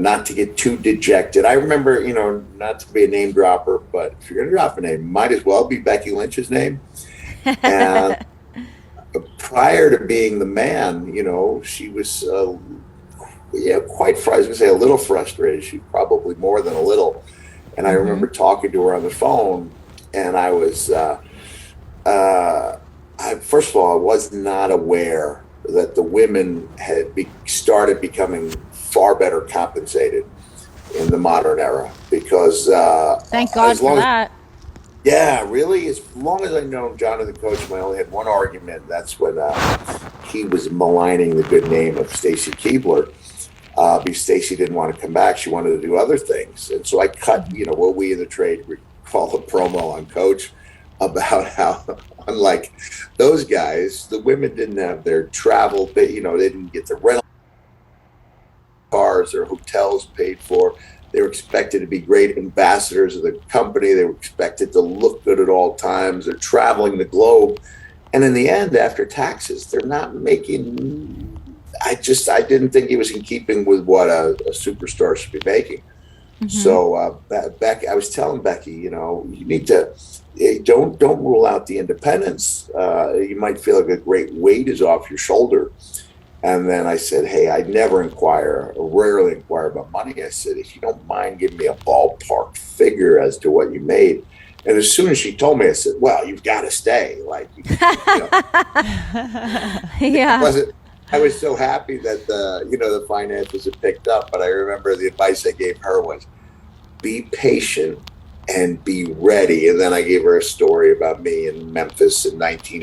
not to get too dejected. I remember, not to be a name dropper, but if you're going to drop a name, might as well be Becky Lynch's name. And prior to being the man, she was, quite, I was going to say a little frustrated. She probably more than a little. And I remember talking to her on the phone, and I was, first of all, I was not aware that the women had started becoming far better compensated in the modern era, because thank God for that. Yeah, really, as long as I've known Jonathan Coachman, I only had one argument. That's when he was maligning the good name of Stacy Keibler, because Stacy didn't want to come back. She wanted to do other things. And so I cut, what we in the trade call a promo on Coach about how, unlike those guys, the women didn't have their travel, they didn't get the rental cars or hotels paid for. They were expected to be great ambassadors of the company. They were expected to look good at all times. They're traveling the globe. And in the end, after taxes, they're not making, I didn't think it was in keeping with what a superstar should be making. So I was telling Becky, you need to, don't rule out the independents. You might feel like a great weight is off your shoulder. And then I said, hey, I rarely inquire about money. I said, if you don't mind giving me a ballpark figure as to what you made. And as soon as she told me, I said, well, you've got to stay. Yeah. I was so happy that the finances had picked up. But I remember the advice I gave her was, be patient and be ready. And then I gave her a story about me in Memphis in 1980.